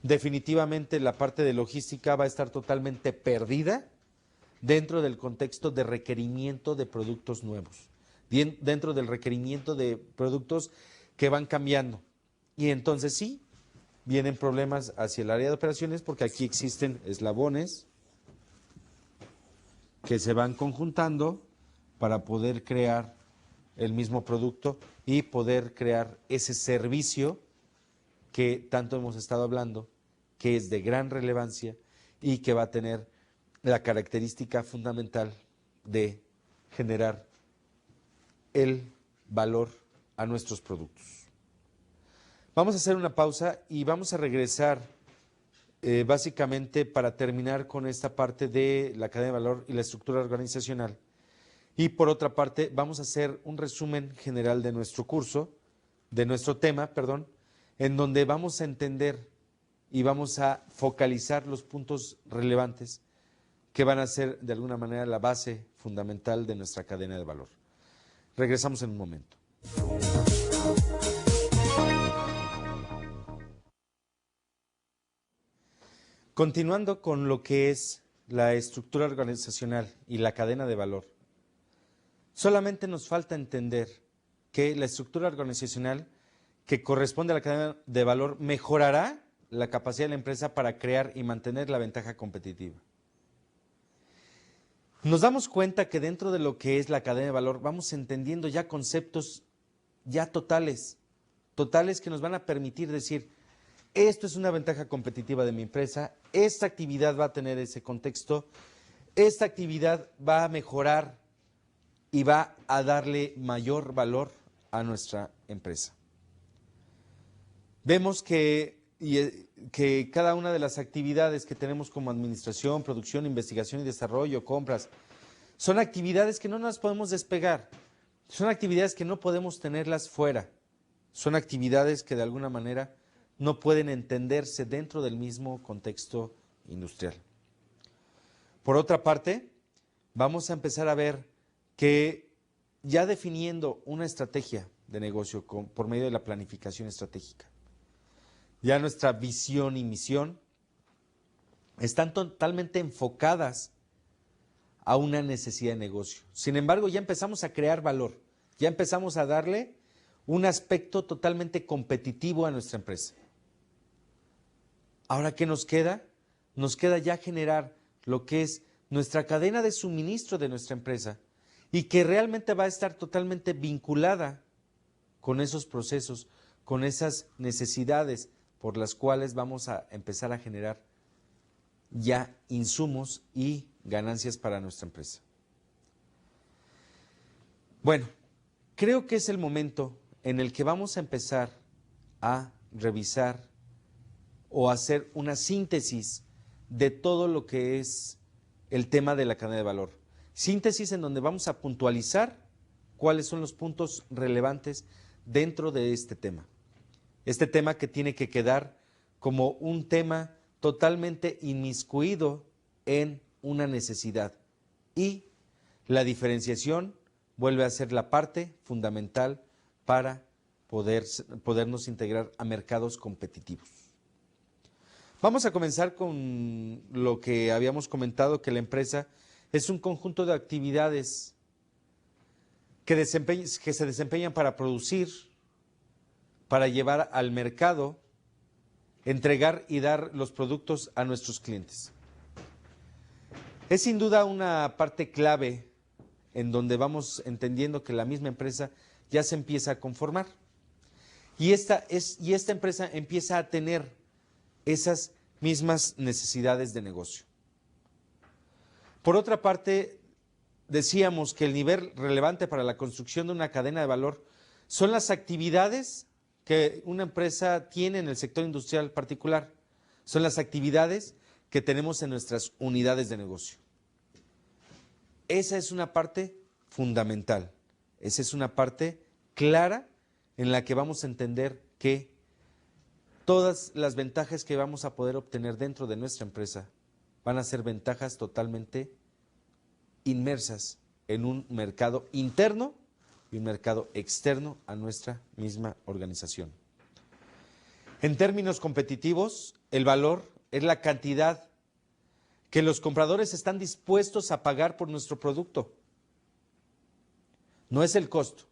definitivamente la parte de logística va a estar totalmente perdida dentro del contexto de requerimiento de productos nuevos, dentro del requerimiento de productos que van cambiando. Y entonces sí, vienen problemas hacia el área de operaciones porque aquí existen eslabones que se van conjuntando para poder crear el mismo producto y poder crear ese servicio que tanto hemos estado hablando, que es de gran relevancia y que va a tener la característica fundamental de generar el valor a nuestros productos. Vamos a hacer una pausa y vamos a regresar básicamente para terminar con esta parte de la cadena de valor y la estructura organizacional. Y por otra parte, vamos a hacer un resumen general de nuestro curso, de nuestro tema, perdón, en donde vamos a entender y vamos a focalizar los puntos relevantes que van a ser de alguna manera la base fundamental de nuestra cadena de valor. Regresamos en un momento. Continuando con lo que es la estructura organizacional y la cadena de valor, solamente nos falta entender que la estructura organizacional que corresponde a la cadena de valor mejorará la capacidad de la empresa para crear y mantener la ventaja competitiva. Nos damos cuenta que dentro de lo que es la cadena de valor vamos entendiendo ya conceptos ya totales que nos van a permitir decir, esto es una ventaja competitiva de mi empresa, esta actividad va a tener ese contexto, esta actividad va a mejorar y va a darle mayor valor a nuestra empresa. Vemos que cada una de las actividades que tenemos como administración, producción, investigación y desarrollo, compras, son actividades que no nos podemos despegar, son actividades que no podemos tenerlas fuera, son actividades que de alguna manera no pueden entenderse dentro del mismo contexto industrial. Por otra parte, vamos a empezar a ver que ya definiendo una estrategia de negocio por medio de la planificación estratégica, ya nuestra visión y misión están totalmente enfocadas a una necesidad de negocio. Sin embargo, ya empezamos a crear valor, ya empezamos a darle un aspecto totalmente competitivo a nuestra empresa. Ahora, ¿qué nos queda? Nos queda ya generar lo que es nuestra cadena de suministro de nuestra empresa y que realmente va a estar totalmente vinculada con esos procesos, con esas necesidades por las cuales vamos a empezar a generar ya insumos y ganancias para nuestra empresa. Bueno, creo que es el momento en el que vamos a empezar a revisar o hacer una síntesis de todo lo que es el tema de la cadena de valor. Síntesis en donde vamos a puntualizar cuáles son los puntos relevantes dentro de este tema. Este tema que tiene que quedar como un tema totalmente inmiscuido en una necesidad. Y la diferenciación vuelve a ser la parte fundamental para podernos integrar a mercados competitivos. Vamos a comenzar con lo que habíamos comentado, que la empresa es un conjunto de actividades que se desempeñan para producir, para llevar al mercado, entregar y dar los productos a nuestros clientes. Es sin duda una parte clave en donde vamos entendiendo que la misma empresa ya se empieza a conformar. Y esta empresa empieza a tener esas mismas necesidades de negocio. Por otra parte, decíamos que el nivel relevante para la construcción de una cadena de valor son las actividades que una empresa tiene en el sector industrial particular. Son las actividades que tenemos en nuestras unidades de negocio. Esa es una parte fundamental. Esa es una parte clara en la que vamos a entender que todas las ventajas que vamos a poder obtener dentro de nuestra empresa van a ser ventajas totalmente inmersas en un mercado interno y un mercado externo a nuestra misma organización. En términos competitivos, el valor es la cantidad que los compradores están dispuestos a pagar por nuestro producto. No es el costo.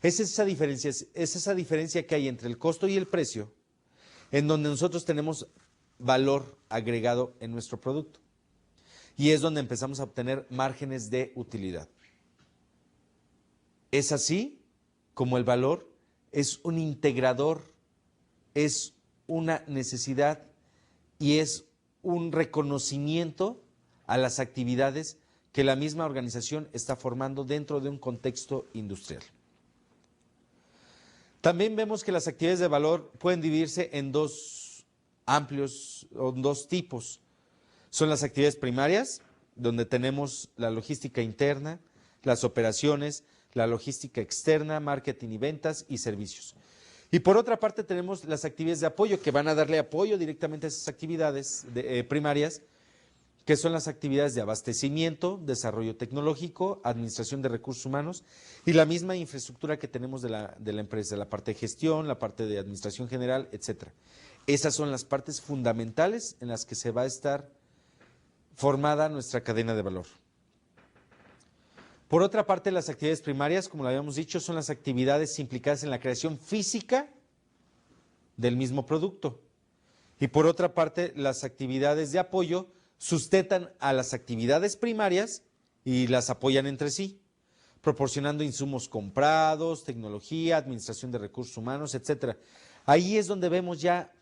Es esa diferencia que hay entre el costo y el precio, en donde nosotros tenemos valor agregado en nuestro producto. Y es donde empezamos a obtener márgenes de utilidad. Es así como el valor es un integrador, es una necesidad y es un reconocimiento a las actividades que la misma organización está formando dentro de un contexto industrial. También vemos que las actividades de valor pueden dividirse en dos tipos. Son las actividades primarias, donde tenemos la logística interna, las operaciones, la logística externa, marketing y ventas y servicios. Y por otra parte tenemos las actividades de apoyo, que van a darle apoyo directamente a esas actividades primarias, que son las actividades de abastecimiento, desarrollo tecnológico, administración de recursos humanos y la misma infraestructura que tenemos de la empresa, la parte de gestión, la parte de administración general, etcétera. Esas son las partes fundamentales en las que se va a estar formada nuestra cadena de valor. Por otra parte, las actividades primarias, como lo habíamos dicho, son las actividades implicadas en la creación física del mismo producto. Y por otra parte, las actividades de apoyo sustentan a las actividades primarias y las apoyan entre sí, proporcionando insumos comprados, tecnología, administración de recursos humanos, etcétera. Ahí es donde vemos ya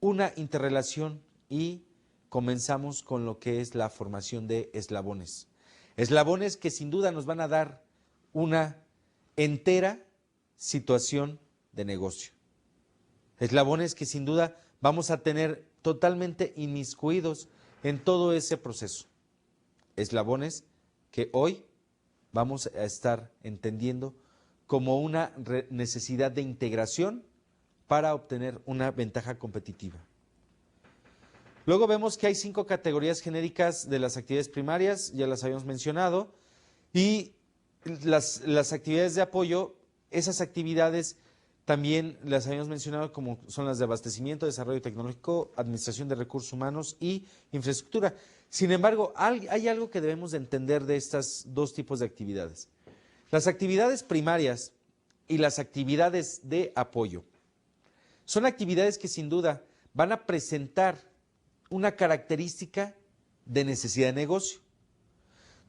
una interrelación y comenzamos con lo que es la formación de eslabones. Eslabones que sin duda nos van a dar una entera situación de negocio. Eslabones que sin duda vamos a tener totalmente inmiscuidos en todo ese proceso. Eslabones que hoy vamos a estar entendiendo como una necesidad de integración para obtener una ventaja competitiva. Luego vemos que hay 5 categorías genéricas de las actividades primarias, ya las habíamos mencionado, y las actividades de apoyo, esas actividades también las habíamos mencionado como son las de abastecimiento, desarrollo tecnológico, administración de recursos humanos y infraestructura. Sin embargo, hay algo que debemos de entender de estos dos tipos de actividades. Las actividades primarias y las actividades de apoyo son actividades que sin duda van a presentar una característica de necesidad de negocio.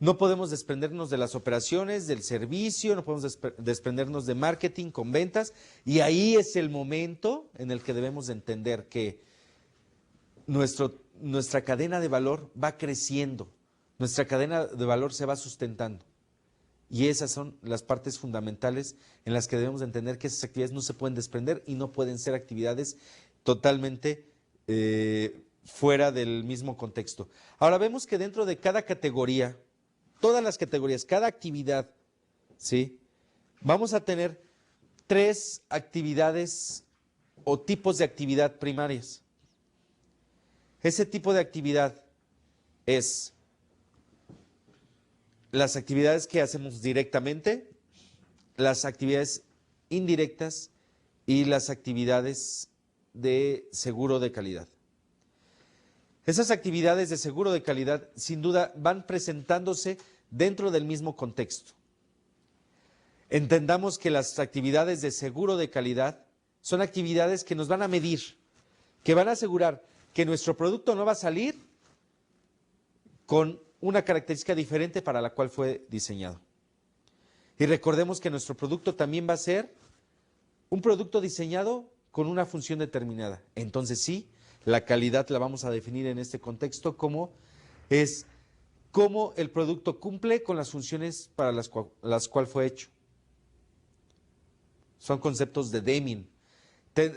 No podemos desprendernos de las operaciones, del servicio, no podemos desprendernos de marketing con ventas, y ahí es el momento en el que debemos de entender que nuestra cadena de valor va creciendo, nuestra cadena de valor se va sustentando. Y esas son las partes fundamentales en las que debemos de entender que esas actividades no se pueden desprender y no pueden ser actividades totalmente fuera del mismo contexto. Ahora vemos que dentro de cada categoría, todas las categorías, cada actividad, ¿sí? Vamos a tener 3 actividades o tipos de actividad primarias. Ese tipo de actividad es las actividades que hacemos directamente, las actividades indirectas y las actividades de seguro de calidad. Esas actividades de seguro de calidad sin duda van presentándose dentro del mismo contexto. Entendamos que las actividades de seguro de calidad son actividades que nos van a medir, que van a asegurar que nuestro producto no va a salir con una característica diferente para la cual fue diseñado. Y recordemos que nuestro producto también va a ser un producto diseñado con una función determinada. Entonces sí, la calidad la vamos a definir en este contexto como cómo el producto cumple con las funciones para las cuales fue hecho. Son conceptos de Deming.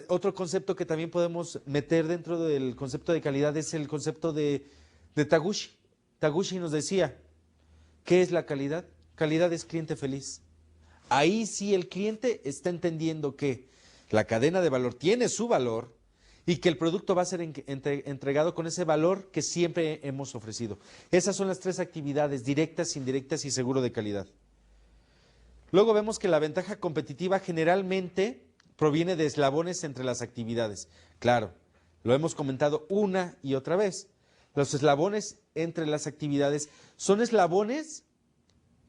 Otro concepto que también podemos meter dentro del concepto de calidad es el concepto de Taguchi. Taguchi nos decía, ¿qué es la calidad? Calidad es cliente feliz. Ahí sí el cliente está entendiendo que la cadena de valor tiene su valor y que el producto va a ser entregado con ese valor que siempre hemos ofrecido. Esas son las 3 actividades, directas, indirectas y seguro de calidad. Luego vemos que la ventaja competitiva generalmente proviene de eslabones entre las actividades. Claro, lo hemos comentado una y otra vez. Los eslabones entre las actividades son eslabones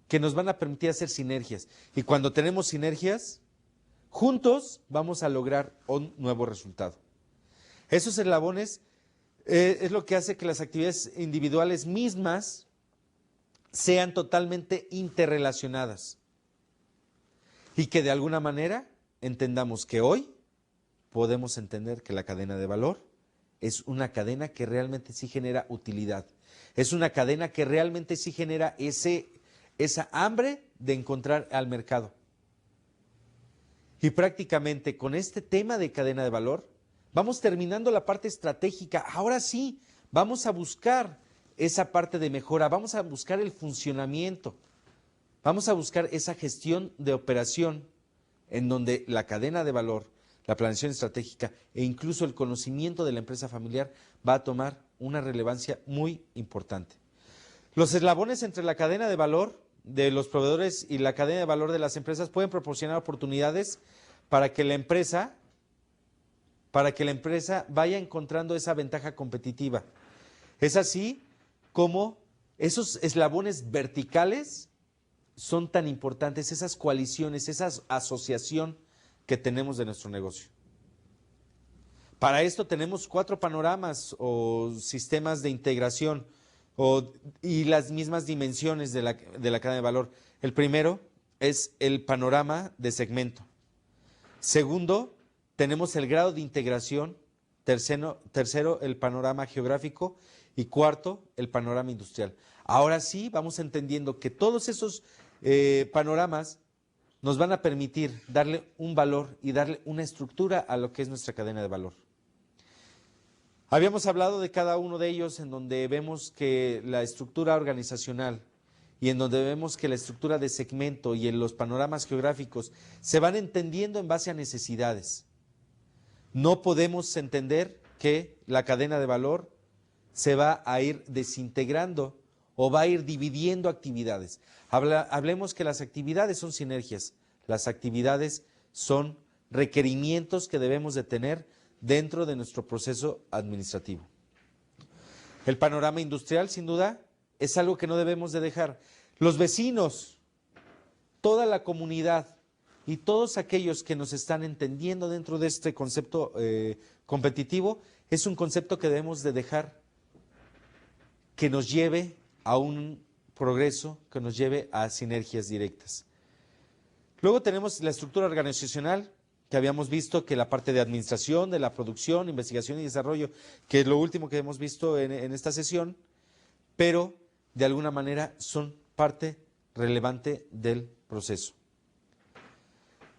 que nos van a permitir hacer sinergias. Y cuando tenemos sinergias, juntos vamos a lograr un nuevo resultado. Esos eslabones es lo que hace que las actividades individuales mismas sean totalmente interrelacionadas y que de alguna manera entendamos que hoy podemos entender que la cadena de valor es una cadena que realmente sí genera utilidad. Es una cadena que realmente sí genera esa hambre de encontrar al mercado. Y prácticamente con este tema de cadena de valor, vamos terminando la parte estratégica. Ahora sí, vamos a buscar esa parte de mejora, vamos a buscar el funcionamiento, vamos a buscar esa gestión de operación en donde la cadena de valor, la planeación estratégica e incluso el conocimiento de la empresa familiar va a tomar una relevancia muy importante. Los eslabones entre la cadena de valor de los proveedores y la cadena de valor de las empresas pueden proporcionar oportunidades para que la empresa vaya encontrando esa ventaja competitiva. Es así como esos eslabones verticales son tan importantes, esas coaliciones, esa asociación que tenemos de nuestro negocio. Para esto tenemos 4 panoramas o sistemas de integración y las mismas dimensiones de la cadena de valor. El primero es el panorama de segmento. Segundo, tenemos el grado de integración. Tercero, el panorama geográfico. Y cuarto, el panorama industrial. Ahora sí, vamos entendiendo que todos esos panoramas nos van a permitir darle un valor y darle una estructura a lo que es nuestra cadena de valor. Habíamos hablado de cada uno de ellos en donde vemos que la estructura organizacional y en donde vemos que la estructura de segmento y en los panoramas geográficos se van entendiendo en base a necesidades. No podemos entender que la cadena de valor se va a ir desintegrando o va a ir dividiendo actividades. Hablemos que las actividades son sinergias, las actividades son requerimientos que debemos de tener dentro de nuestro proceso administrativo. El panorama industrial, sin duda, es algo que no debemos de dejar. Los vecinos, toda la comunidad y todos aquellos que nos están entendiendo dentro de este concepto competitivo, es un concepto que debemos de dejar que nos lleve a un progreso, que nos lleve a sinergias directas. Luego tenemos la estructura organizacional, que habíamos visto que la parte de administración, de la producción, investigación y desarrollo, que es lo último que hemos visto en esta sesión, pero de alguna manera son parte relevante del proceso.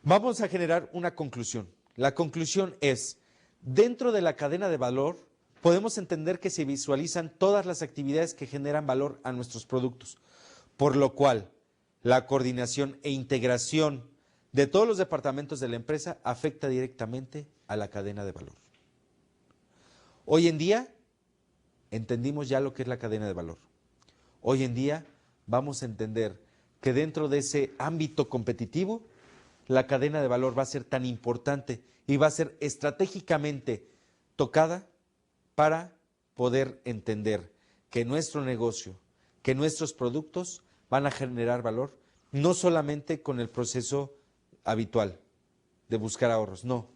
Vamos a generar una conclusión. La conclusión es, dentro de la cadena de valor, podemos entender que se visualizan todas las actividades que generan valor a nuestros productos, por lo cual la coordinación e integración de todos los departamentos de la empresa afecta directamente a la cadena de valor. Hoy en día entendimos ya lo que es la cadena de valor. Hoy en día vamos a entender que dentro de ese ámbito competitivo, la cadena de valor va a ser tan importante y va a ser estratégicamente tocada para poder entender que nuestro negocio, que nuestros productos van a generar valor, no solamente con el proceso habitual de buscar ahorros, no,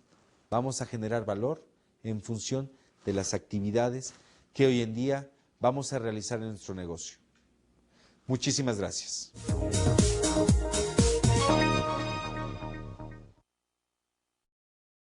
vamos a generar valor en función de las actividades que hoy en día vamos a realizar en nuestro negocio. Muchísimas gracias.